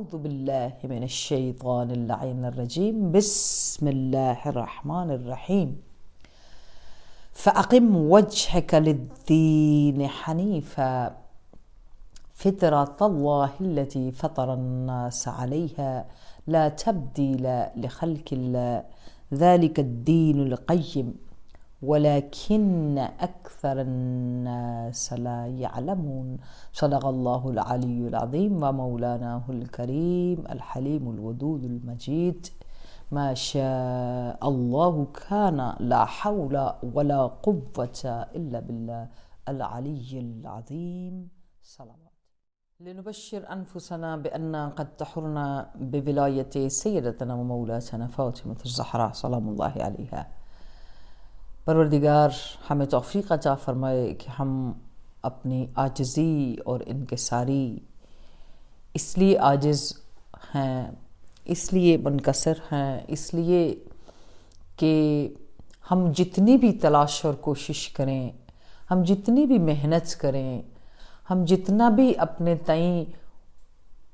أعوذ بالله من الشيطان اللعين الرجيم. بسم الله الرحمن الرحيم. فأقم وجهك للدين حنيفا فطرة الله التي فطر الناس عليها لا تبديل لخلق الله ذلك الدين القيم ولكن أكثر الناس لا يعلمون. صدق الله العلي العظيم ومولاناه الكريم الحليم الودود المجيد. ما شاء الله كان لا حول ولا قوة إلا بالله العلي العظيم. صلوات. لنبشر أنفسنا بأننا قد تحرنا بولاية سيدتنا ومولاتنا فاطمة الزهراء سلام الله عليها. پروردگار ہمیں توفیق عطا فرمائے کہ ہم اپنی عاجزی اور انکساری اس لیے عاجز ہیں، اس لیے منکسر ہیں، اس لیے کہ ہم جتنی بھی تلاش اور کوشش کریں، ہم جتنی بھی محنت کریں، ہم جتنا بھی اپنے تئیں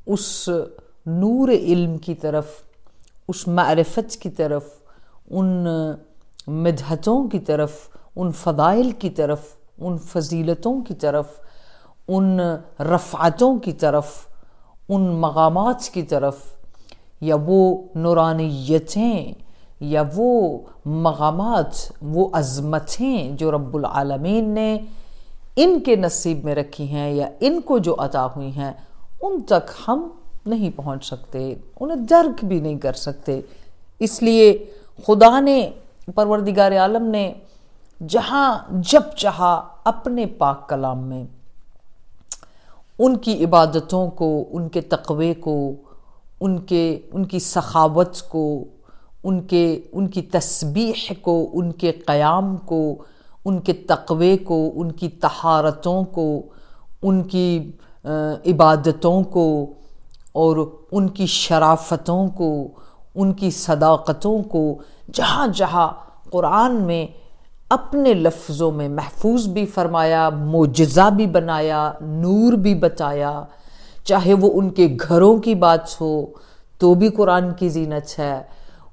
اس نور علم کی طرف، اس معرفت کی طرف، ان مدحتوں کی طرف، ان فضائل کی طرف، ان فضیلتوں کی طرف، ان رفعتوں کی طرف، ان مقامات کی طرف، یا وہ نورانیتیں، یا وہ مقامات، وہ عظمتیں جو رب العالمین نے ان کے نصیب میں رکھی ہیں یا ان کو جو عطا ہوئی ہیں، ان تک ہم نہیں پہنچ سکتے، انہیں درک بھی نہیں کر سکتے۔ اس لیے خدا نے، پروردگار عالم نے جہاں جب چاہا اپنے پاک کلام میں ان کی عبادتوں کو، ان کے تقوی کو، ان کی سخاوت کو، ان کی تسبیح کو، ان کے قیام کو، ان کے تقوی کو، ان کی طہارتوں کو، ان کی عبادتوں کو، اور ان کی شرافتوں کو، ان کی صداقتوں کو جہاں جہاں قرآن میں اپنے لفظوں میں محفوظ بھی فرمایا، معجزہ بھی بنایا، نور بھی بتایا۔ چاہے وہ ان کے گھروں کی بات ہو تو بھی قرآن کی زینت ہے،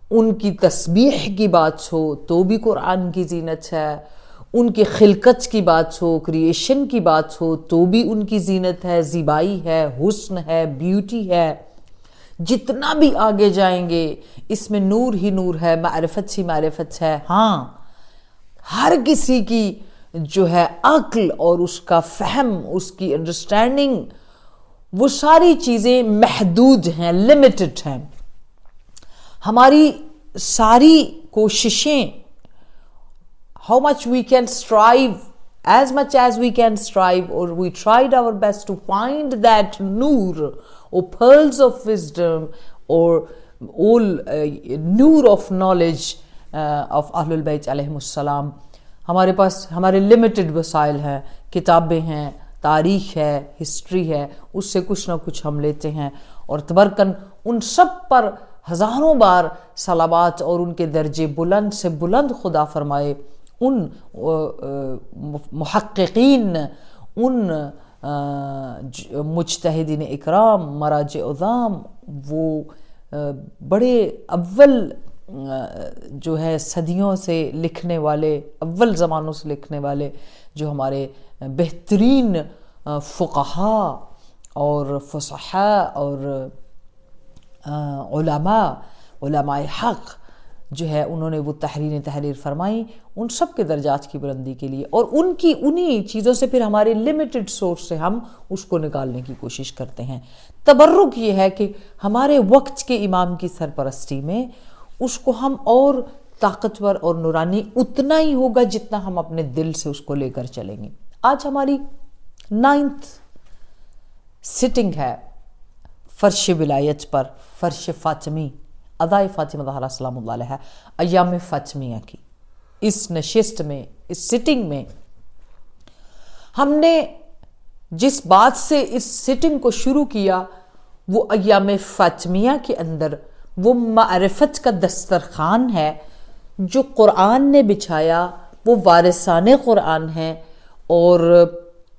ان کی تسبیح کی بات ہو تو بھی قرآن کی زینت ہے، ان کی خلقت کی بات ہو، کریشن کی بات ہو تو بھی ان کی زینت ہے، زیبائی ہے، حسن ہے، بیوٹی ہے۔ جتنا بھی آگے جائیں گے اس میں نور ہی نور ہے، معرفت ہی معرفت ہے۔ ہاں، ہر کسی کی جو ہے عقل اور اس کا فہم، اس کی انڈرسٹینڈنگ، وہ ساری چیزیں محدود ہیں، لمیٹڈ ہیں۔ ہماری ساری کوششیں، how much we can strive, as much as we can strive, or we tried our best to find that noor or pearls of wisdom or all noor of knowledge of Ahlul Bayt علیہم السلام۔ ہمارے پاس ہمارے limited وسائل ہیں، کتابیں ہیں، تاریخ ہے، ہسٹری ہے، اس سے کچھ نہ کچھ ہم لیتے ہیں، اور تبرکن ان سب پر ہزاروں بار صلوات اور ان کے درجے بلند سے بلند خدا فرمائے۔ ان محققین، ان مجتہدین اکرام، مراجع عظام، وہ بڑے اول جو ہے صدیوں سے لکھنے والے، اول زمانوں سے لکھنے والے، جو ہمارے بہترین فقہاء اور فصحاء اور علماء حق جو ہے، انہوں نے وہ تحریر فرمائی ان سب کے درجات کی بلندی کے لیے، اور انہی چیزوں سے پھر ہمارے لمیٹڈ سورس سے ہم اس کو نکالنے کی کوشش کرتے ہیں۔ تبرک یہ ہے کہ ہمارے وقت کے امام کی سرپرستی میں اس کو ہم اور طاقتور اور نورانی اتنا ہی ہوگا جتنا ہم اپنے دل سے اس کو لے کر چلیں گے۔ آج ہماری 9th سٹنگ ہے فرش ولایت پر، فرش فاطمی، ادائے فاطمہ زہرا سلام اللہ علیہ، ایام فاطمیہ کی اس نشست میں، اس سٹنگ میں ہم نے جس بات سے اس سٹنگ کو شروع کیا، وہ ایام فاطمیہ کے اندر وہ معرفت کا دسترخوان ہے جو قرآن نے بچھایا، وہ وارثان قرآن ہے، اور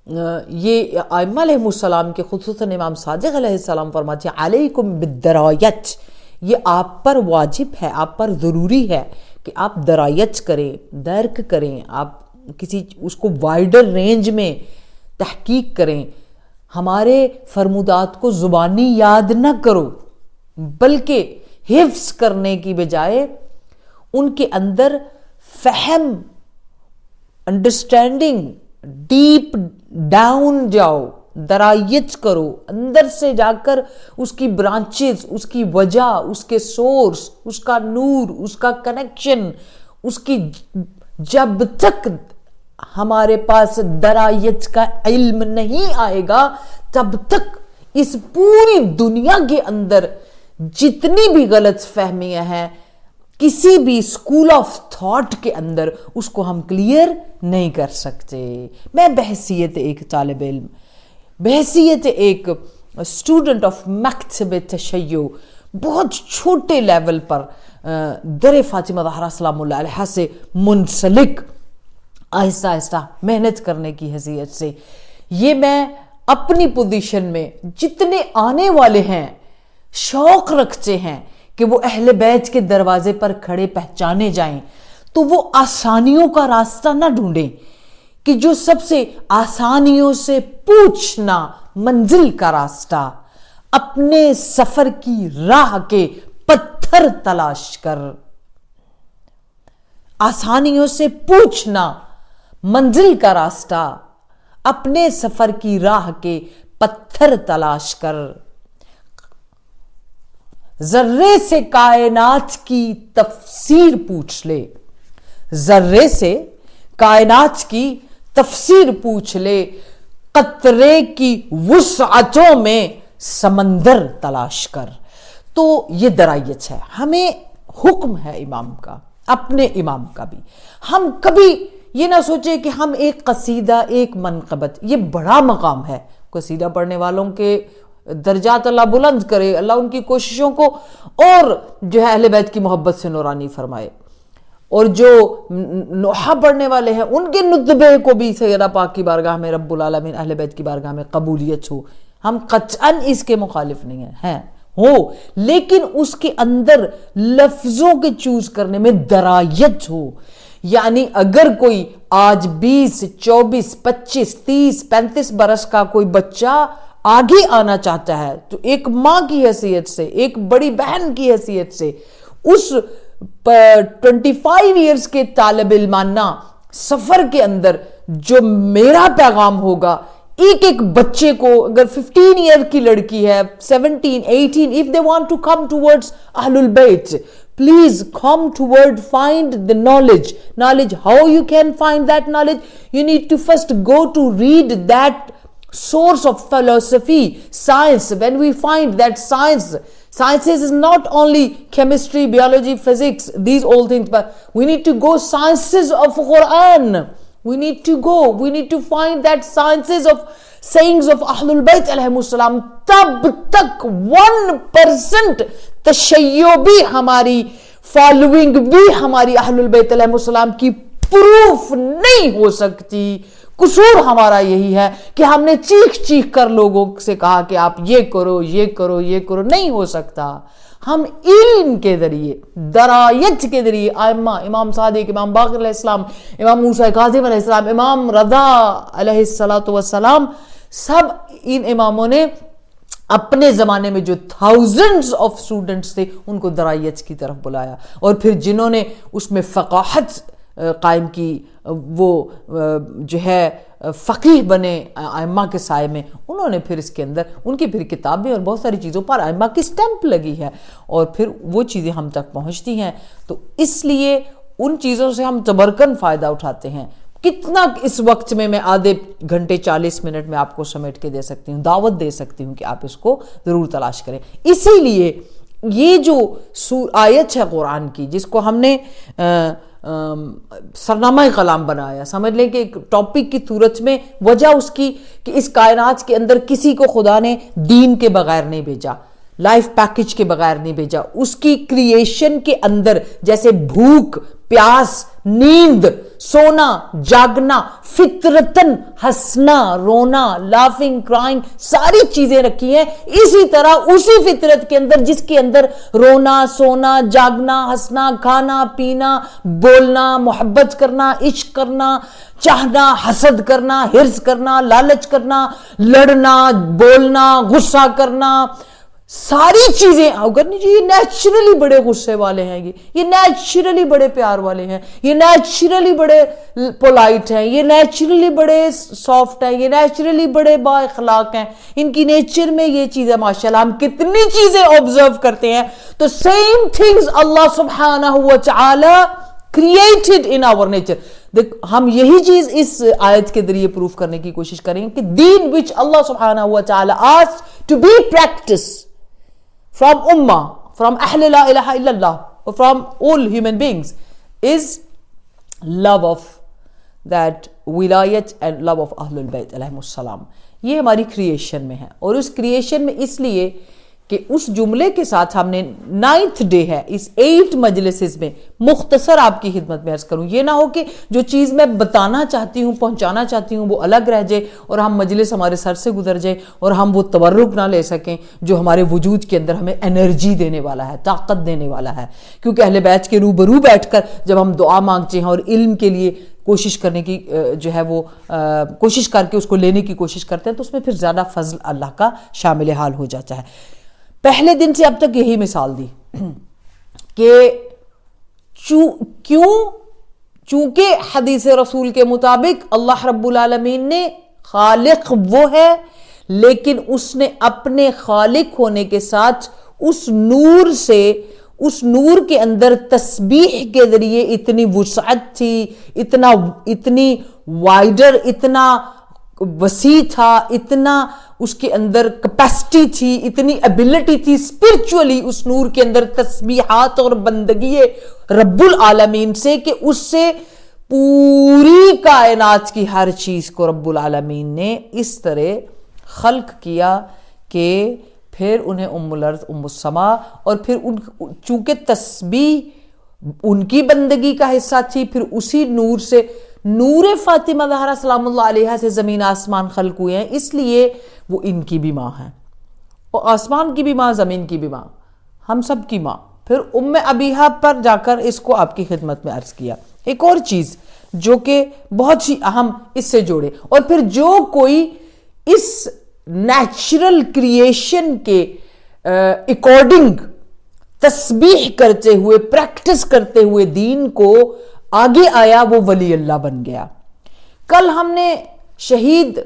یہ ائمہ علیہ السلام کے خصوصاً امام صادق علیہ السلام فرماتے ہیں علیکم بالدرایت، یہ آپ پر واجب ہے، آپ پر ضروری ہے کہ آپ درایت کریں، درک کریں، آپ کسی اس کو وائڈر رینج میں تحقیق کریں. ہمارے فرمودات کو زبانی یاد نہ کرو بلکہ حفظ کرنے کی بجائے ان کے اندر فہم، انڈرسٹینڈنگ، ڈیپ ڈاؤن جاؤ، درایت کرو، اندر سے جا کر اس کی برانچز، اس کی وجہ، اس کے سورس، اس کا نور، اس کا کنیکشن، اس کی جب تک ہمارے پاس درایت کا علم نہیں آئے گا تب تک اس پوری دنیا کے اندر جتنی بھی غلط فہمیاں ہیں کسی بھی اسکول آف تھاٹ کے اندر اس کو ہم کلیئر نہیں کر سکتے. میں بحیثیت ایک طالب علم، بحیثیت ایک اسٹوڈنٹ آف مکتب تشیع، بہت چھوٹے لیول پر در فاطمہ زہرا سلام اللہ علیہ سے منسلک آہستہ آہستہ محنت کرنے کی حیثیت سے یہ میں اپنی پوزیشن میں جتنے آنے والے ہیں شوق رکھتے ہیں کہ وہ اہل بیت کے دروازے پر کھڑے پہچانے جائیں تو وہ آسانیوں کا راستہ نہ ڈھونڈیں کہ جو سب سے آسانیوں سے پوچھنا منزل کا راستہ، اپنے سفر کی راہ کے پتھر تلاش کر. آسانیوں سے پوچھنا منزل کا راستہ، اپنے سفر کی راہ کے پتھر تلاش کر. ذرے سے کائنات کی تفسیر پوچھ لے، ذرے سے کائنات کی تفسیر پوچھ لے، قطرے کی وسعتوں میں سمندر تلاش کر. تو یہ درایت ہے، ہمیں حکم ہے امام کا، اپنے امام کا بھی. ہم کبھی یہ نہ سوچے کہ ہم ایک قصیدہ، ایک منقبت، یہ بڑا مقام ہے. قصیدہ پڑھنے والوں کے درجات اللہ بلند کرے، اللہ ان کی کوششوں کو اور جو ہے اہل بیت کی محبت سے نورانی فرمائے، اور جو نوحہ پڑھنے والے ہیں ان کے ندبے کو بھی سیدہ پاک کی بارگاہ میں، رب العالمین اہل بیت کی بارگاہ میں قبولیت ہو. ہم قطعاً اس کے مخالف نہیں ہیں ہو، لیکن اس کے اندر لفظوں کے چوز کرنے میں درایت ہو. یعنی اگر کوئی آج 20، 24، 25، 30، 35 برس کا کوئی بچہ آگے آنا چاہتا ہے تو ایک ماں کی حیثیت سے، ایک بڑی بہن کی حیثیت سے اس 25 ایئرز کے طالب علمانہ سفر کے اندر جو میرا پیغام ہوگا ایک ایک بچے کو، اگر 15 ایئر کی لڑکی ہے، 17، 18، if they want to come towards Ahlul Bayt, please come toward, find the knowledge. How you can find that knowledge? You need to first go to read that source of philosophy, science. When we find that sciences is not only chemistry, biology, physics, these all things, but we need to go sciences of Quran. We need to find that sciences of sayings of Ahlul Bayt alayhimus salam. تب تک 1% تشیع بھی ہماری following بھی ہماری اہل البیت علیہ السلام کی پروف نہیں ہو سکتی. قصور ہمارا یہی ہے کہ ہم نے چیخ کر لوگوں سے کہا کہ آپ یہ کرو، یہ کرو، یہ کرو. نہیں ہو سکتا. ہم علم کے ذریعے، درایت کے ذریعے، ائمہ، امام صادق، امام باقر علیہ السلام، امام موسیٰ کاظم علیہ السلام، امام رضا علیہ السلام، سب ان اماموں نے اپنے زمانے میں جو thousands of students تھے ان کو درایت کی طرف بلایا، اور پھر جنہوں نے اس میں فقاہت قائم کی وہ جو ہے فقیہ بنے ائمہ کے سائے میں، انہوں نے پھر اس کے اندر ان کی پھر کتابیں اور بہت ساری چیزوں پر ائمہ کی سٹیمپ لگی ہے، اور پھر وہ چیزیں ہم تک پہنچتی ہیں. تو اس لیے ان چیزوں سے ہم تبرکن فائدہ اٹھاتے ہیں. کتنا اس وقت میں آدھے گھنٹے 40 منٹ میں آپ کو سمیٹ کے دے سکتی ہوں، دعوت دے سکتی ہوں کہ آپ اس کو ضرور تلاش کریں. اسی لیے یہ جو آیت ہے قرآن کی جس کو ہم نے سرنامہ کلام بنایا، سمجھ لیں کہ ایک ٹاپک کی صورت میں، وجہ اس کی کہ اس کائنات کے اندر کسی کو خدا نے دین کے بغیر نہیں بھیجا، لائف پیکج کے بغیر نہیں بھیجا. اس کی کریشن کے اندر جیسے بھوک، پیاس، نیند سونا جاگنا, فطرتن ہنسنا رونا, لافنگ کرائنگ, ساری چیزیں رکھی ہیں. اسی طرح اسی فطرت کے اندر جس کے اندر رونا سونا جاگنا ہنسنا کھانا پینا بولنا محبت کرنا عشق کرنا چاہنا حسد کرنا حرص کرنا لالچ کرنا لڑنا بولنا غصہ کرنا, ساری چیزیں. اگر نہیں جی یہ نیچرلی بڑے غصے والے ہیں, یہ نیچرلی بڑے پیار والے ہیں, یہ نیچرلی بڑے پولائٹ ہیں, یہ نیچرلی بڑے سافٹ ہیں, یہ نیچرلی بڑے با اخلاق ہیں, ان کی نیچر میں یہ چیز ہے. ماشاءاللہ ہم کتنی چیزیں آبزرو کرتے ہیں. تو سیم تھنگز اللہ سبحانہ و تعالی created in our nature. ہم یہی چیز اس آیت کے ذریعے پروف کرنے کی کوشش کریں کہ دین which اللہ سبحانہ و تعالی asked to be practiced from ummah, from ahl la ilaha illallah, or from all human beings is love of that wilayat and love of Ahlul Bayt alayhim السلام. یہ ہماری کریشن میں ہے, اور اس کریشن میں اس لیے کہ اس جملے کے ساتھ ہم نے 9th ڈے ہے اس 8 مجلسز میں مختصر آپ کی خدمت میں عرض کروں. یہ نہ ہو کہ جو چیز میں بتانا چاہتی ہوں پہنچانا چاہتی ہوں وہ الگ رہ جائے اور ہم مجلس ہمارے سر سے گزر جائے اور ہم وہ تبرک نہ لے سکیں جو ہمارے وجود کے اندر ہمیں انرجی دینے والا ہے, طاقت دینے والا ہے. کیونکہ اہل بیت کے روبرو بیٹھ کر جب ہم دعا مانگتے ہیں اور علم کے لیے کوشش کرنے کی جو ہے وہ کوشش کر کے اس کو لینے کی کوشش کرتے ہیں تو اس میں پھر زیادہ فضل اللہ کا شامل حال ہو جاتا ہے. پہلے دن سے اب تک یہی مثال دی کہ چونکہ حدیث رسول کے مطابق اللہ رب العالمین نے خالق وہ ہے, لیکن اس نے اپنے خالق ہونے کے ساتھ اس نور سے اس نور کے اندر تسبیح کے ذریعے اتنی وسعت تھی, اتنی وائڈر, اتنا وسیع تھا, اتنا اس کے اندر کیپیسٹی تھی, اتنی ایبلٹی تھی اسپرچولی اس نور کے اندر تسبیحات اور بندگی رب العالمین سے کہ اس سے پوری کائنات کی ہر چیز کو رب العالمین نے اس طرح خلق کیا کہ پھر انہیں ام الارض ام السما, اور پھر چونکہ تسبیح ان کی بندگی کا حصہ تھی, پھر اسی نور سے نور فاطمہ زہرا سلام اللہ علیہا سے زمین آسمان خلق ہوئے ہیں, اس لیے وہ ان کی بھی ماں ہیں, اور آسمان کی بھی ماں زمین کی بھی ماں, ہم سب کی ماں. پھر ام ابیہا پر جا کر اس کو آپ کی خدمت میں عرض کیا. ایک اور چیز جو کہ بہت ہی اہم اس سے جوڑے, اور پھر جو کوئی اس نیچرل کریشن کے اکارڈنگ تسبیح کرتے ہوئے پریکٹس کرتے ہوئے دین کو آگے آیا وہ ولی اللہ بن گیا. کل ہم نے شہید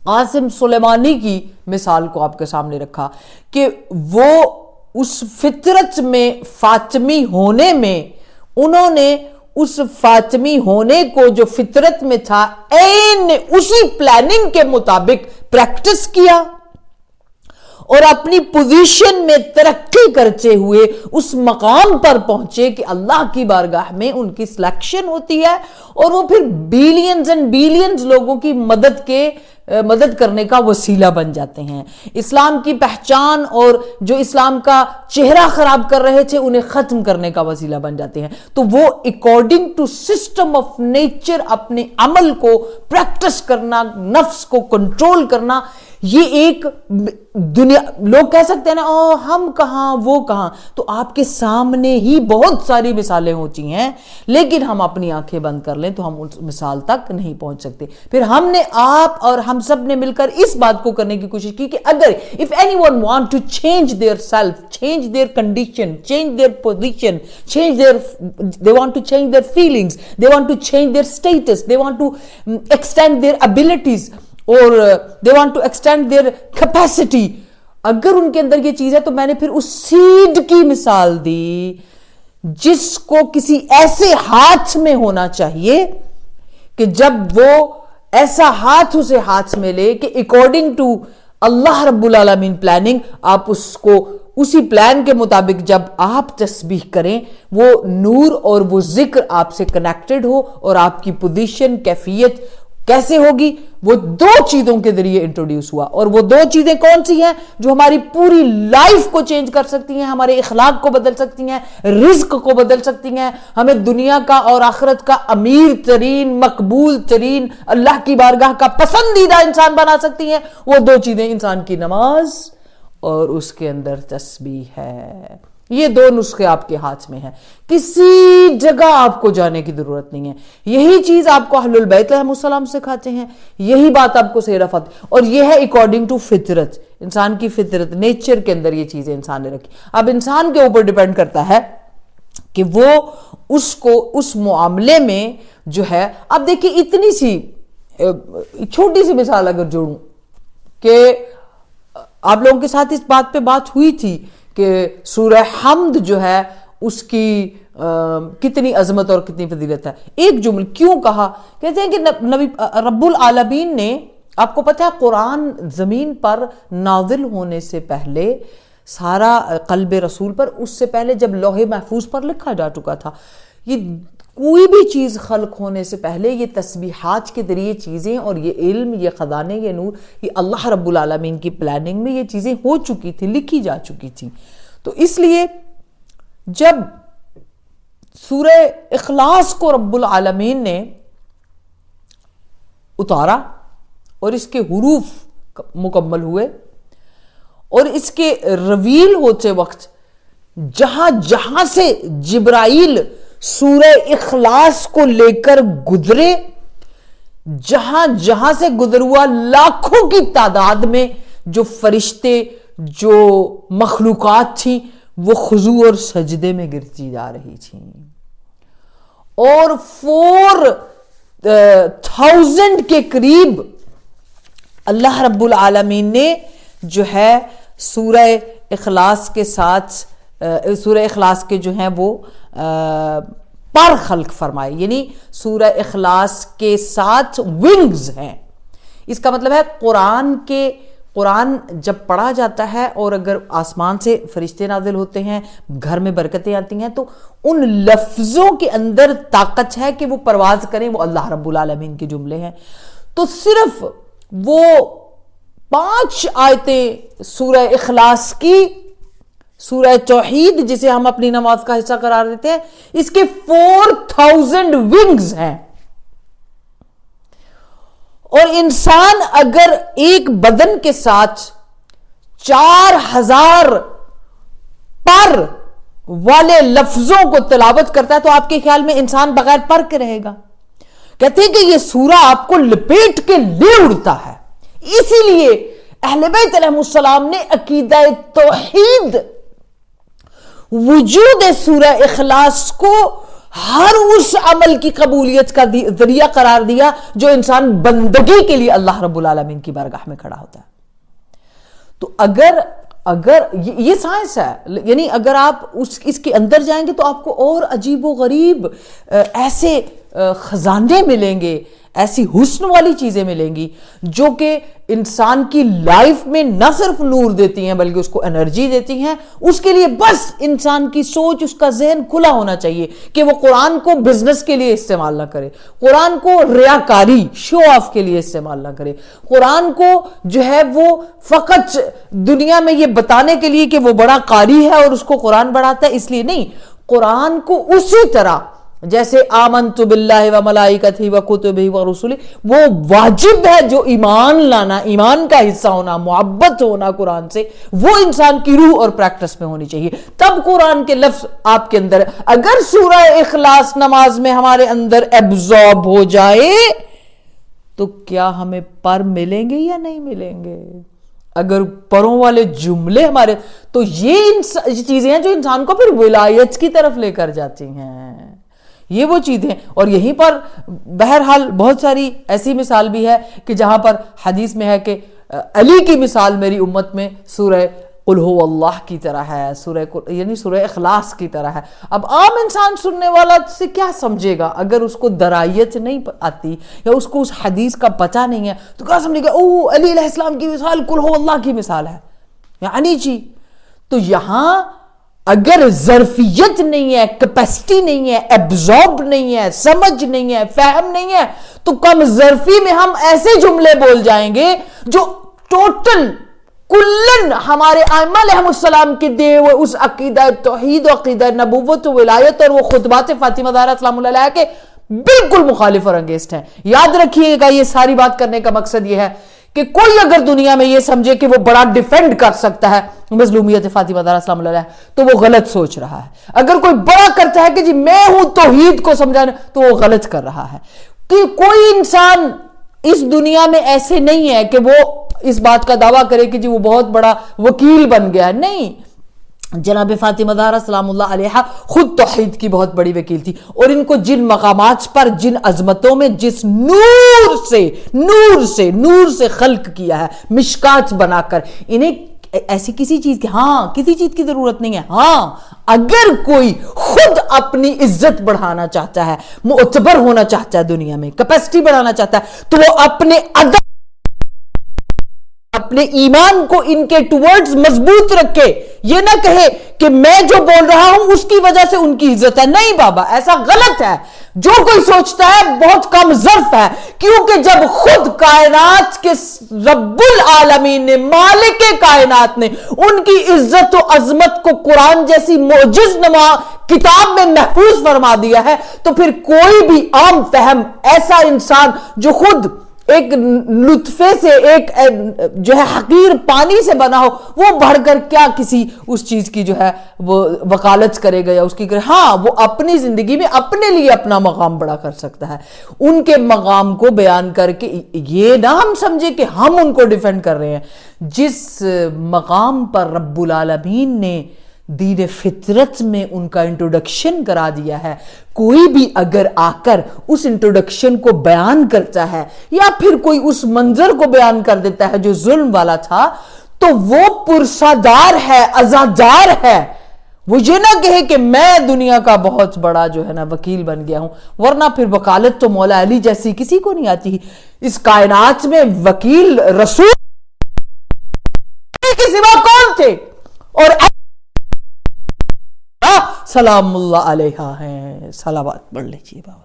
قاسم سلیمانی کی مثال کو آپ کے سامنے رکھا کہ وہ اس فطرت میں فاطمی ہونے میں انہوں نے اس فاطمی ہونے کو جو فطرت میں تھا عین اسی پلاننگ کے مطابق پریکٹس کیا اور اپنی پوزیشن میں ترقی کرتے ہوئے اس مقام پر پہنچے کہ اللہ کی بارگاہ میں ان کی سلیکشن ہوتی ہے اور وہ پھر بلینز اینڈ بلینز لوگوں کی مدد کرنے کا وسیلہ بن جاتے ہیں. اسلام کی پہچان اور جو اسلام کا چہرہ خراب کر رہے تھے انہیں ختم کرنے کا وسیلہ بن جاتے ہیں. تو وہ according to system of nature اپنے عمل کو پریکٹس کرنا, نفس کو کنٹرول کرنا, یہ ایک دنیا لوگ کہہ سکتے ہیں نا ہم کہاں وہ کہاں, تو آپ کے سامنے ہی بہت ساری مثالیں ہوتی ہیں, لیکن ہم اپنی آنکھیں بند کر لیں تو ہم اس مثال تک نہیں پہنچ سکتے. پھر ہم نے آپ اور ہم سب نے مل کر اس بات کو کرنے کی کوشش کی کہ اگر if anyone want to change their self, change their condition, change their position, they want to change their feelings, they want to change their status, they want to extend their abilities, اور they want to extend their capacity, اگر ان کے اندر یہ چیز ہے تو میں نے پھر اس سیڈ کی مثال دی جس کو کسی ایسے ہاتھ میں ہونا چاہیے کہ جب وہ ایسا ہاتھ اسے ہاتھ میں لے کہ اکارڈنگ ٹو اللہ رب العالمین پلاننگ آپ اس کو اسی پلان کے مطابق جب آپ تسبیح کریں وہ نور اور وہ ذکر آپ سے کنیکٹڈ ہو اور آپ کی پوزیشن کیفیت کیسے ہوگی؟ وہ دو چیزوں کے ذریعے انٹروڈیوس ہوا، اور وہ دو چیزیں کون سی ہیں جو ہماری پوری لائف کو چینج کر سکتی ہیں، ہمارے اخلاق کو بدل سکتی ہیں، رزق کو بدل سکتی ہیں، ہمیں دنیا کا اور آخرت کا امیر ترین، مقبول ترین، اللہ کی بارگاہ کا پسندیدہ انسان بنا سکتی ہیں۔ وہ دو چیزیں انسان کی نماز اور اس کے اندر تسبیح ہے۔ یہ دو نسخے آپ کے ہاتھ میں ہیں، کسی جگہ آپ کو جانے کی ضرورت نہیں ہے۔ یہی چیز آپ کو اہل البیت علیہ السلام سکھاتے ہیں، یہی بات آپ کو سیرہ فتح، اور یہ ہے اکارڈنگ ٹو فطرت، انسان کی فطرت، نیچر کے اندر یہ چیزیں انسان نے رکھی۔ اب انسان کے اوپر ڈیپینڈ کرتا ہے کہ وہ اس کو اس معاملے میں جو ہے، اب دیکھیں اتنی سی چھوٹی سی مثال اگر جوڑوں کہ آپ لوگوں کے ساتھ اس بات پہ بات ہوئی تھی کہ سورہ حمد جو ہے اس کی کتنی عظمت اور کتنی فضیلت ہے۔ ایک جملہ کیوں کہا؟ کہتے ہیں کہ نبی رب العالمین نے، آپ کو پتہ ہے قرآن زمین پر نازل ہونے سے پہلے سارا قلب رسول پر، اس سے پہلے جب لوح محفوظ پر لکھا جا چکا تھا، یہ کوئی بھی چیز خلق ہونے سے پہلے یہ تسبیحات کے ذریعے چیزیں، اور یہ علم، یہ خزانے، یہ نور، یہ اللہ رب العالمین کی پلاننگ میں یہ چیزیں ہو چکی تھی، لکھی جا چکی تھی۔ تو اس لیے جب سورہ اخلاص کو رب العالمین نے اتارا اور اس کے حروف مکمل ہوئے، اور اس کے ریویل ہوتے وقت جہاں جہاں سے جبرائیل سورہ اخلاص کو لے کر گزرے، جہاں جہاں سے گزر ہوا، لاکھوں کی تعداد میں جو فرشتے، جو مخلوقات تھیں، وہ خضوع اور سجدے میں گرتی جا رہی تھیں، اور 4000 کے قریب اللہ رب العالمین نے جو ہے سورہ اخلاص کے ساتھ، سورہ اخلاص کے جو ہیں وہ پر خلق فرمائے، یعنی سورہ اخلاص کے ساتھ ونگز ہیں۔ اس کا مطلب ہے قرآن جب پڑھا جاتا ہے اور اگر آسمان سے فرشتے نازل ہوتے ہیں، گھر میں برکتیں آتی ہیں، تو ان لفظوں کے اندر طاقت ہے کہ وہ پرواز کریں، وہ اللہ رب العالمین کے جملے ہیں۔ تو صرف وہ 5 آیتیں سورہ اخلاص کی، سورہ توحید جسے ہم اپنی نماز کا حصہ قرار دیتے ہیں، اس کے 4000 ونگز ہیں، اور انسان اگر ایک بدن کے ساتھ 4000 پر والے لفظوں کو تلاوت کرتا ہے تو آپ کے خیال میں انسان بغیر پر کے رہے گا؟ کہتے ہیں کہ یہ سورہ آپ کو لپیٹ کے لے اڑتا ہے۔ اسی لیے اہل بیت علیہ السلام نے عقیدہ توحید، وجود سورہ اخلاص کو ہر اس عمل کی قبولیت کا ذریعہ قرار دیا جو انسان بندگی کے لیے اللہ رب العالمین کی بارگاہ میں کھڑا ہوتا ہے۔ تو اگر یہ سائنس ہے، یعنی اگر آپ اس کے اندر جائیں گے تو آپ کو اور عجیب و غریب ایسے خزانے ملیں گے، ایسی حسن والی چیزیں ملیں گی جو کہ انسان کی لائف میں نہ صرف نور دیتی ہیں بلکہ اس کو انرجی دیتی ہیں۔ اس کے لیے بس انسان کی سوچ، اس کا ذہن کھلا ہونا چاہیے کہ وہ قرآن کو بزنس کے لیے استعمال نہ کرے، قرآن کو ریاکاری، شو آف کے لیے استعمال نہ کرے، قرآن کو جو ہے وہ فقط دنیا میں یہ بتانے کے لیے کہ وہ بڑا قاری ہے اور اس کو قرآن بڑھاتا ہے اس لیے نہیں، قرآن کو اسی طرح جیسے آمنت باللہ و ملائکتہ و کتبہ و رسلہ، وہ واجب ہے جو ایمان لانا، ایمان کا حصہ ہونا، محبت ہونا قرآن سے، وہ انسان کی روح اور پریکٹس میں ہونی چاہیے، تب قرآن کے لفظ آپ کے اندر۔ اگر سورہ اخلاص نماز میں ہمارے اندر ایبزارب ہو جائے تو کیا ہمیں پر ملیں گے یا نہیں ملیں گے؟ اگر پروں والے جملے ہمارے، تو یہ چیزیں ہیں جو انسان کو پھر ولایت کی طرف لے کر جاتی ہیں، یہ وہ چیزیں۔ اور یہیں پر بہرحال بہت ساری ایسی مثال بھی ہے کہ جہاں پر حدیث میں ہے کہ علی کی مثال میری امت میں سورہ قل ہو اللہ کی طرح ہے، یعنی سورہ اخلاص کی طرح ہے۔ اب عام انسان سننے والا سے کیا سمجھے گا اگر اس کو درائیت نہیں آتی یا اس کو اس حدیث کا پتہ نہیں ہے تو کیا سمجھے گا؟ او علی علیہ السلام کی مثال قل ہو اللہ کی مثال ہے، یعنی جی۔ تو یہاں اگر ظرفیت نہیں ہے، کیپیسٹی نہیں ہے، ایبزارب نہیں ہے، سمجھ نہیں ہے، فہم نہیں ہے، تو کم ظرفی میں ہم ایسے جملے بول جائیں گے جو ٹوٹل کلن ہمارے ائمہ علیہ السلام کے دیے ہوئے اس عقیدہ توحید و عقیدہ نبوت و ولایت اور وہ خطبات فاطمہ زہرا سلام اللہ علیہ کے بالکل مخالف اور انگیسٹ ہیں. یاد رکھیے گا یہ ساری بات کرنے کا مقصد یہ ہے کہ کوئی اگر دنیا میں یہ سمجھے کہ وہ بڑا ڈیفینڈ کر سکتا ہے مظلومیت فاطمہ زہرا سلام اللہ علیہ تو وہ غلط سوچ رہا ہے. اگر کوئی بڑا کرتا ہے کہ جی میں ہوں توحید کو سمجھانے تو وہ غلط کر رہا ہے. کہ کوئی انسان اس دنیا میں ایسے نہیں ہے کہ وہ اس بات کا دعویٰ کرے کہ جی وہ بہت بڑا وکیل بن گیا ہے. نہیں، جناب فاطمہ زہرا سلام اللہ علیہ خود توحید کی بہت بڑی وکیل تھی، اور ان کو جن مقامات پر، جن عظمتوں میں، جس نور سے خلق کیا ہے مشکات بنا کر، انہیں ایسی کسی چیز کی ضرورت نہیں ہے. ہاں اگر کوئی خود اپنی عزت بڑھانا چاہتا ہے، معتبر ہونا چاہتا ہے، دنیا میں کیپیسٹی بڑھانا چاہتا ہے، تو وہ اپنے ایمان کو ان کے ٹورڈز مضبوط رکھے. یہ نہ کہے کہ میں جو بول رہا ہوں اس کی وجہ سے ان کی عزت ہے. نہیں بابا، ایسا غلط ہے. جو کوئی سوچتا ہے بہت کم ظرف ہے، کیونکہ جب خود کائنات کے رب العالمین نے، مالک کائنات نے ان کی عزت و عظمت کو قرآن جیسی معجز نما کتاب میں محفوظ فرما دیا ہے، تو پھر کوئی بھی عام فہم ایسا انسان جو خود ایک لطفے سے، ایک جو ہے حقیر پانی سے بنا ہو، وہ بڑھ کر کیا کسی اس چیز کی جو ہے وہ وکالت کرے گا یا اس کی کرے. ہاں وہ اپنی زندگی میں اپنے لیے اپنا مقام بڑا کر سکتا ہے. ان کے مقام کو بیان کر کے یہ نہ ہم سمجھے کہ ہم ان کو ڈیفینڈ کر رہے ہیں. جس مقام پر رب العالمین نے دین فطرت میں ان کا انٹروڈکشن کرا دیا ہے، کوئی بھی اگر آ کر اس انٹروڈکشن کو بیان کرتا ہے یا پھر کوئی اس منظر کو بیان کر دیتا ہے جو ظلم والا تھا، تو وہ پرسادار ہے، عزادار ہے. وہ یہ نہ کہے کہ میں دنیا کا بہت بڑا جو ہے نا وکیل بن گیا ہوں، ورنہ پھر وکالت تو مولا علی جیسی کسی کو نہیں آتی. اس کائنات میں وکیل رسول کے سوا کون تھے؟ اور سلام اللہ علیہ ہیں. صلوات پڑھ لیجیے بابا.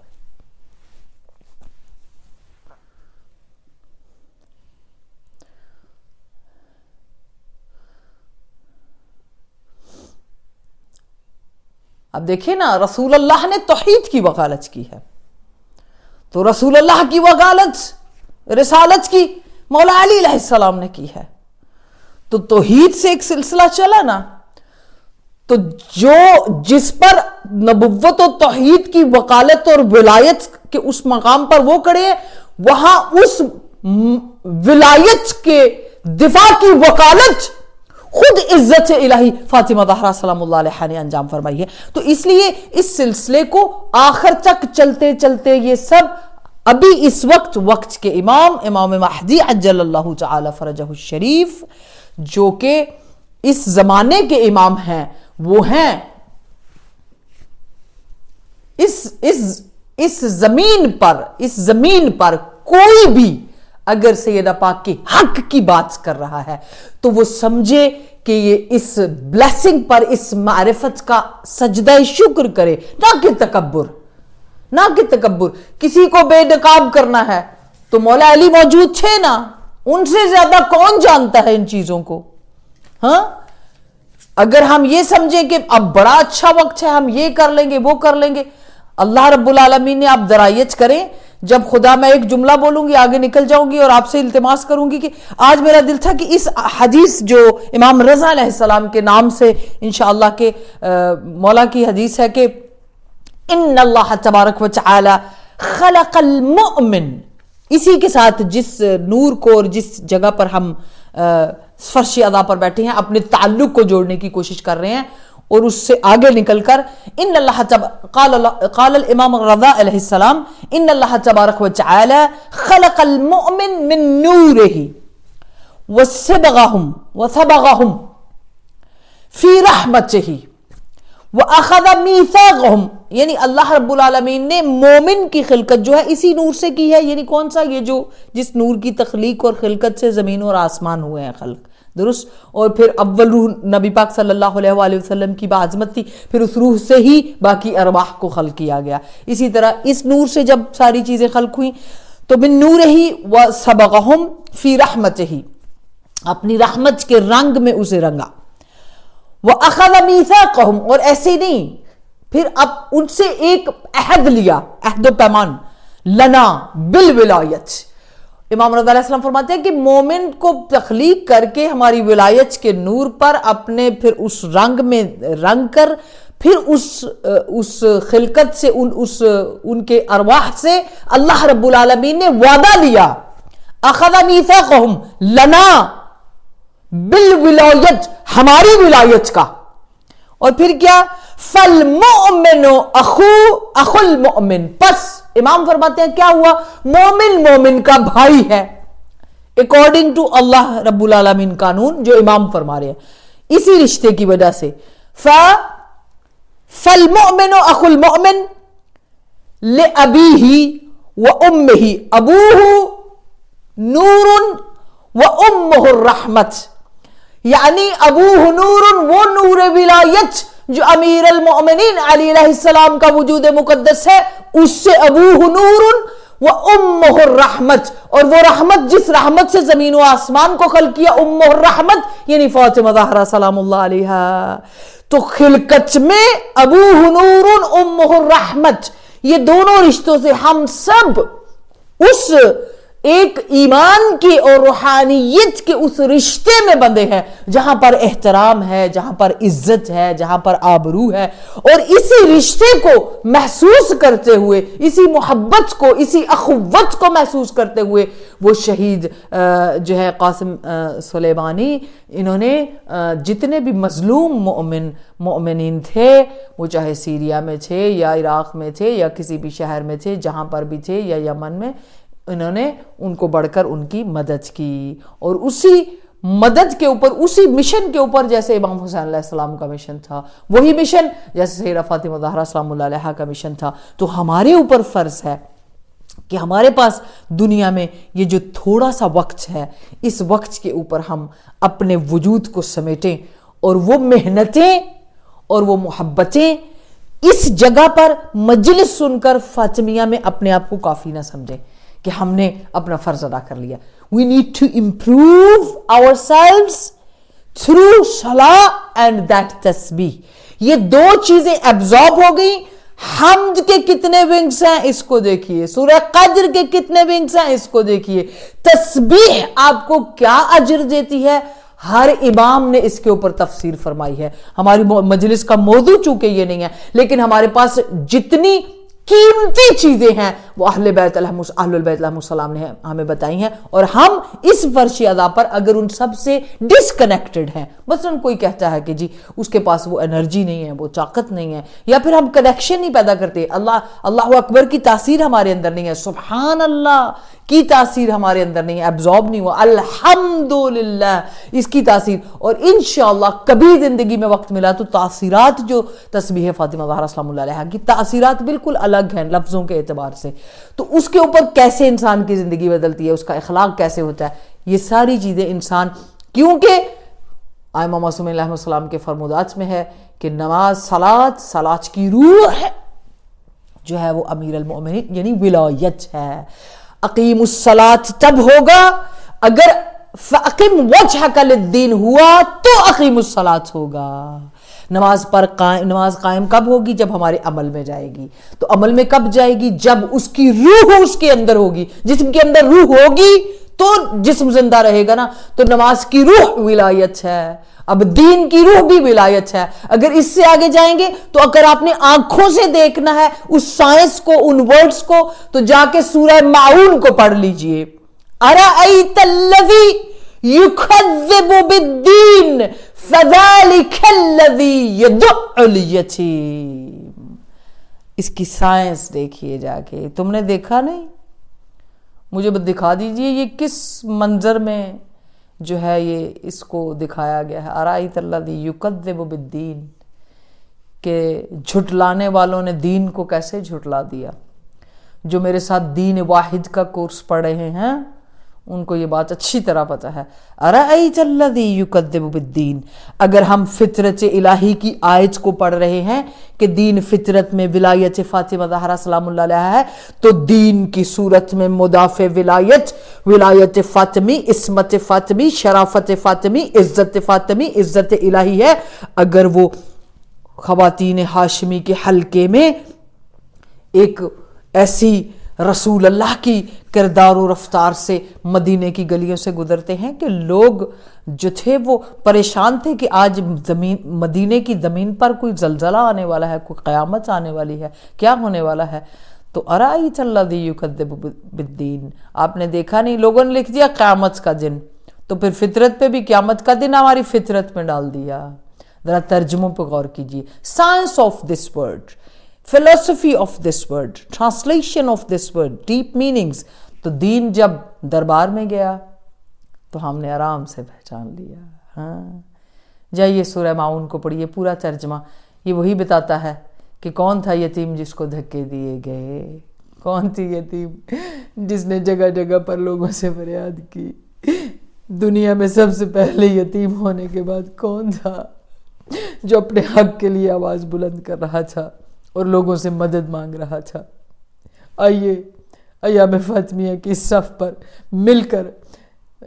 اب دیکھیں نا، رسول اللہ نے توحید کی وکالت کی ہے، تو رسول اللہ کی وکالت رسالت کی مولا علی علیہ السلام نے کی ہے. تو توحید سے ایک سلسلہ چلا نا، تو جس پر نبوت و توحید کی وکالت اور ولایت کے اس مقام پر وہ کھڑے ہیں، وہاں اس ولایت کے دفاع کی وکالت خود عزت الہی فاطمہ زہرا سلام اللہ علیہ نے انجام فرمائی ہے. تو اس لیے اس سلسلے کو آخر تک چلتے چلتے یہ سب ابھی اس وقت کے امام مہدی عجل اللہ تعالی فرجہ الشریف، جو کہ اس زمانے کے امام ہیں، وہ ہیں اس زمین پر کوئی بھی اگر سیدہ پاک کے حق کی بات کر رہا ہے تو وہ سمجھے کہ یہ اس بلیسنگ پر، اس معرفت کا سجدہ شکر کرے، نہ کہ تکبر. کسی کو بے نقاب کرنا ہے تو مولا علی موجود تھے نا، ان سے زیادہ کون جانتا ہے ان چیزوں کو؟ ہاں اگر ہم یہ سمجھیں کہ اب بڑا اچھا وقت ہے، ہم یہ کر لیں گے وہ کر لیں گے، اللہ رب العالمین نے آپ درایت کریں. جب خدا میں ایک جملہ بولوں گی آگے نکل جاؤں گی اور آپ سے التماس کروں گی کہ آج میرا دل تھا کہ اس حدیث جو امام رضا علیہ السلام کے نام سے انشاءاللہ کے مولا کی حدیث ہے کہ ان اللہ تبارک و تعالی خلق المؤمن، اسی کے ساتھ جس نور کو اور جس جگہ پر ہم فرش ادا پر بیٹھے ہیں اپنے تعلق کو جوڑنے کی کوشش کر رہے ہیں، اور اس سے آگے نکل کر ان اللہ قال الامام رضا علیہ السلام ان اللہ تبارک و تعالی خلق المؤمن من نوره وصبغهم فی رحمته واخذ میثاقهم، یعنی اللہ رب العالمین نے مومن کی خلقت جو ہے اسی نور سے کی ہے. یعنی کون سا؟ یہ جو جس نور کی تخلیق اور خلقت سے زمین اور آسمان ہوئے ہیں خلق. درست. اور پھر اول روح نبی پاک صلی اللہ علیہ وآلہ وسلم کی بعظمت تھی, پھر اس روح سے ہی باقی ارواح کو خلق کیا گیا. اسی طرح اس نور سے جب ساری چیزیں خلق ہوئیں تو من نورہ وسبغہم فی رحمتہ, اپنی رحمت کے رنگ میں اسے رنگا. وَأَخَذَ مِيثَاقَهُمْ, اور ایسے نہیں, پھر اب ان سے ایک عہد لیا, عہد و پیمان, لنا بالولایت. امام رضا علیہ السلام فرماتے ہیں کہ مومن کو تخلیق کر کے ہماری ولایت کے نور پر اپنے پھر اس رنگ میں رنگ کر, پھر اس خلقت سے ان کے ارواح سے اللہ رب العالمین نے وعدہ لیا, اخذ میثاقہم لنا بالولایت, ہماری ولایت کا. اور پھر کیا, فالمؤمن اخو المؤمن, پس امام فرماتے ہیں کیا ہوا, مومن مومن کا بھائی ہے, اکارڈنگ ٹو اللہ رب العالمین قانون جو امام فرما رہے ہیں اسی رشتے کی وجہ سے. فالمؤمن اخو المؤمن لأبیہ وامہ, ابوہ نور وامہ الرحمت, یعنی ابوہ نور, وہ نور ولایت جو امیر المؤمنین علی علیہ السلام کا وجود مقدس ہے, اس سے ابوہ نور وامہ الرحمت, اور وہ رحمت جس رحمت سے زمین و آسمان کو خلق کیا, امہ الرحمت یعنی فاطمہ زہرا سلام اللہ علیہا. تو خلقت میں ابوہ نور امہ الرحمت, یہ دونوں رشتوں سے ہم سب اس ایک ایمان کی اور روحانیت کے اس رشتے میں بندے ہیں جہاں پر احترام ہے, جہاں پر عزت ہے, جہاں پر آبرو ہے. اور اسی رشتے کو محسوس کرتے ہوئے, اسی محبت کو, اسی اخوت کو محسوس کرتے ہوئے وہ شہید جو ہے قاسم سلیمانی, انہوں نے جتنے بھی مظلوم مومنین تھے, وہ چاہے سیریا میں تھے یا عراق میں تھے یا کسی بھی شہر میں تھے, جہاں پر بھی تھے, یا یمن میں, انہوں نے ان کو بڑھ کر ان کی مدد کی. اور اسی مدد کے اوپر, اسی مشن کے اوپر, جیسے امام حسین علیہ السلام کا مشن تھا, وہی مشن جیسے سیدہ فاطمہ زہرا سلام اللہ علیہا کا مشن تھا. تو ہمارے اوپر فرض ہے کہ ہمارے پاس دنیا میں یہ جو تھوڑا سا وقت ہے, اس وقت کے اوپر ہم اپنے وجود کو سمیٹیں, اور وہ محنتیں اور وہ محبتیں اس جگہ پر مجلس سن کر فاطمیہ میں اپنے آپ کو کافی نہ سمجھیں کہ ہم نے اپنا فرض ادا کر لیا. We need to improve ourselves through salah and that tasbih. یہ دو چیزیں ایبزارب ہو گئی. حمد کے کتنے ونگز ہیں اس کو دیکھیے, سورہ قدر کے کتنے ونگز ہیں اس کو دیکھیے, تسبیح آپ کو کیا اجر دیتی ہے, ہر امام نے اس کے اوپر تفسیر فرمائی ہے. ہماری مجلس کا موضوع چونکہ یہ نہیں ہے, لیکن ہمارے پاس جتنی قیمتی چیزیں ہیں وہ اہل البیت علیہ السلام نے ہمیں بتائی ہیں, اور ہم اس فرشی ادا پر اگر ان سب سے ڈسکنیکٹڈ ہیں, مثلا کوئی کہتا ہے کہ جی اس کے پاس وہ انرجی نہیں ہے, وہ طاقت نہیں ہے, یا پھر ہم کنیکشن نہیں پیدا کرتے, اللہ اکبر کی تاثیر ہمارے اندر نہیں ہے, سبحان اللہ کی تاثیر ہمارے اندر نہیں ہے, ایبزارب نہیں ہوا, الحمدللہ اس کی تاثیر. اور انشاءاللہ کبھی زندگی میں وقت ملا تو تاثیرات جو تسبیح فاطمہ زہرا سلام اللہ علیہا کی تاثیرات بالکل الگ ہیں لفظوں کے اعتبار سے, تو اس کے اوپر کیسے انسان کی زندگی بدلتی ہے, اس کا اخلاق کیسے ہوتا ہے, یہ ساری چیزیں انسان, کیونکہ آئمہ معصومین علیہ السلام کے فرمودات میں ہے کہ نماز صلات کی روح جو ہے وہ امیر المؤمنین یعنی ولایت ہے. اقیم الصلاۃ تب ہوگا اگر فاقم وجہک للدین ہوا تو اقیم الصلاۃ ہوگا. نماز قائم کب ہوگی, جب ہمارے عمل میں جائے گی. تو عمل میں کب جائے گی, جب اس کی روح اس کے اندر ہوگی. جسم کے اندر روح ہوگی تو جسم زندہ رہے گا نا. تو نماز کی روح ولایت ہے, اب دین کی روح بھی ولایت ہے. اگر اس سے آگے جائیں گے تو اگر آپ نے آنکھوں سے دیکھنا ہے اس سائنس کو, ان ورڈز کو, تو جا کے سورہ معون کو پڑھ لیجئے. ارأیت الذی یکذب بالدین فذلک الذی یدع الیتیم. اس کی سائنس دیکھیے جا کے, تم نے دیکھا نہیں, مجھے دکھا دیجئے یہ کس منظر میں جو ہے یہ اس کو دکھایا گیا ہے. ارأیت الذی یکذب بالدین, کہ جھٹلانے والوں نے دین کو کیسے جھٹلا دیا. جو میرے ساتھ دین واحد کا کورس پڑھ رہے ہیں ان کو یہ بات اچھی طرح پتہ ہے. ارأیت الذی یکذب بالدین، اگر ہم فطرت الہی کی آیت کو پڑھ رہے ہیں کہ دین فطرت میں ولایت فاطمہ زہرا سلام اللہ علیہا ہے، تو دین کی صورت میں مضاف ولایت، ولایت فاطمی، عصمت فاطمی، شرافت فاطمی، عزت فاطمی، عزت الہی ہے. اگر وہ خواتین ہاشمی کے حلقے میں ایک ایسی رسول اللہ کی کردار و رفتار سے مدینے کی گلیوں سے گزرتے ہیں کہ لوگ جو تھے وہ پریشان تھے کہ آج مدینے کی زمین پر کوئی زلزلہ آنے والا ہے، کوئی قیامت آنے والی ہے، کیا ہونے والا ہے. تو ارأیت الذی یکذب بالدین، آپ نے دیکھا نہیں، لوگوں نے لکھ دیا قیامت کا دن، تو پھر فطرت پہ بھی قیامت کا دن ہماری فطرت میں ڈال دیا. ذرا ترجموں پہ غور کیجیے. Science of this word, philosophy of this word, translation of this word, deep meanings. تو دین جب دربار میں گیا تو ہم نے آرام سے پہچان لیا. ہاں جائیے سورہ معون کو پڑھیے، پورا ترجمہ یہ وہی بتاتا ہے کہ کون تھا یتیم جس کو دھکے دیے گئے، کون تھی یتیم جس نے جگہ جگہ پر لوگوں سے فریاد کی. دنیا میں سب سے پہلے یتیم ہونے کے بعد کون تھا جو اپنے حق کے لیے آواز بلند کر رہا تھا اور لوگوں سے مدد مانگ رہا تھا. آئیے ایام فاطمیہ کی صف پر مل کر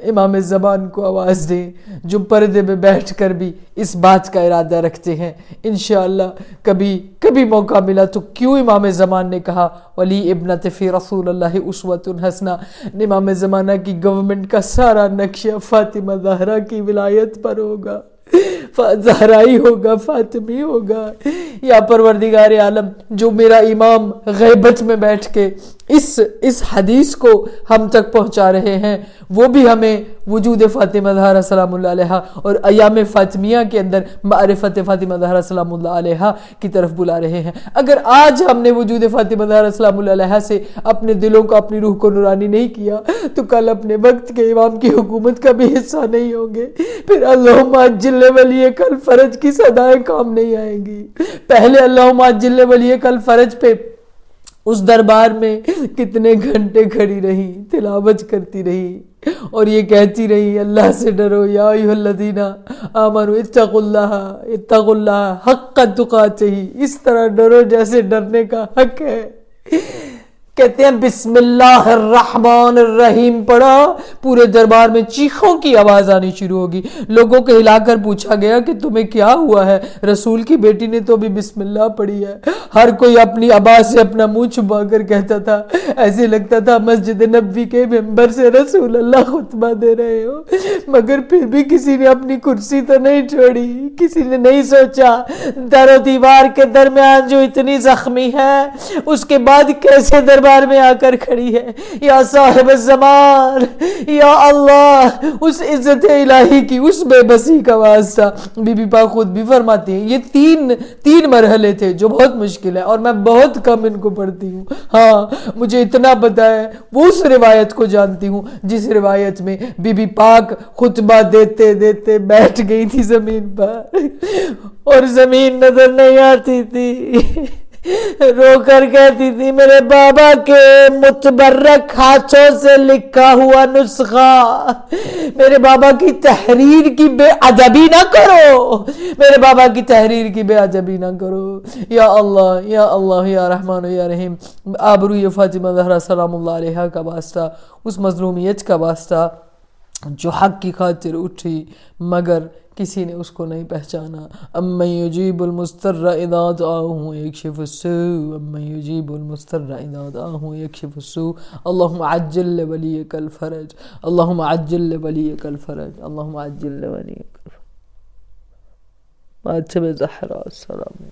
امام زمان کو آواز دیں، جو پردے میں بیٹھ کر بھی اس بات کا ارادہ رکھتے ہیں. انشاءاللہ کبھی موقع ملا تو کیوں امام زمان نے کہا ولی ابنت فی رسول اللہ اسوۃ حسنہ، امام زمانہ کی گورنمنٹ کا سارا نقشہ فاطمہ زہرا کی ولایت پر ہوگا، زہرائی ہوگا، فاطمی ہوگا. یا پروردگار عالم جو میرا امام غیبت میں بیٹھ کے اس حدیث کو ہم تک پہنچا رہے ہیں، وہ بھی ہمیں وجود فاطمہ زہرا سلام اللہ علیہا اور ایام فاطمیہ کے اندر معرفت فاطمہ زہرا سلام اللہ علیہا کی طرف بلا رہے ہیں. اگر آج ہم نے وجود فاطمہ زہرا سلام اللہ علیہا سے اپنے دلوں کو، اپنی روح کو نورانی نہیں کیا تو کل اپنے وقت کے امام کی حکومت کا بھی حصہ نہیں ہوں گے. پھر اللہم عجل ولی کل فرج کی صدائیں کام نہیں آئیں گی. پہلے اللہم عجل ولی کل فرج پہ اس دربار میں کتنے گھنٹے کھڑی رہی، تلاوت کرتی رہی اور یہ کہتی رہی اللہ سے ڈرو، یا ایھا الذین آمنوا اتقوا اللہ حق تقاتہ، اس طرح ڈرو جیسے ڈرنے کا حق ہے. کہتے ہیں بسم اللہ الرحمن الرحیم پڑھا، پورے دربار میں چیخوں کی آواز آنی شروع ہوگی. لوگوں کو ہلا کر پوچھا گیا کہ تمہیں کیا ہوا ہے؟ رسول کی بیٹی نے تو ابھی بسم اللہ پڑھی ہے. ہر کوئی اپنی ابا سے اپنا منہ چھپا کر کہتا تھا، ایسے لگتا تھا مسجد نبوی کے ممبر سے رسول اللہ خطبہ دے رہے ہو. مگر پھر بھی کسی نے اپنی کرسی تو نہیں چھوڑی، کسی نے نہیں سوچا در و دیوار کے درمیان جو اتنی زخمی ہے اس کے بعد کیسے دربار میں آ کر کھڑی ہے. یا صاحب الزمان، یا اللہ، اس عزت الہی کی اس بے بسی کا واسطہ. بی بی پاک خود بھی فرماتی ہیں یہ تین مرحلے تھے جو بہت مشکل ہے اور میں بہت کم ان کو پڑھتی ہوں. ہاں مجھے اتنا پتا ہے، وہ اس روایت کو جانتی ہوں جس روایت میں بی بی پاک خطبہ دیتے دیتے بیٹھ گئی تھی زمین پر اور زمین نظر نہیں آتی تھی. رو کر کہتی تھی میرے بابا کے متبرک ہاتھوں سے لکھا ہوا نسخہ، میرے بابا کی تحریر کی بے ادبی نہ کرو، میرے بابا کی تحریر کی بے ادبی نہ کرو. یا اللہ یا اللہ یا رحمان یا رحیم، آبروی فاطمہ زہرا سلام اللہ علیہا کا واسطہ، اس مظلومیت کا واسطہ جو حق کی خاطر اٹھی مگر کسی نے اس کو نہیں پہچانا. امن یجیب المضطر اذا دعاہ یکشف السوء، امن یجیب المضطر اذا دعاہ یکشف السوء. اللہم عجل لولیک الفرج، اللہم عجل لولیک الفرج، اللہم عجل لولیک الفرج. فاطمہ زہرا السلام.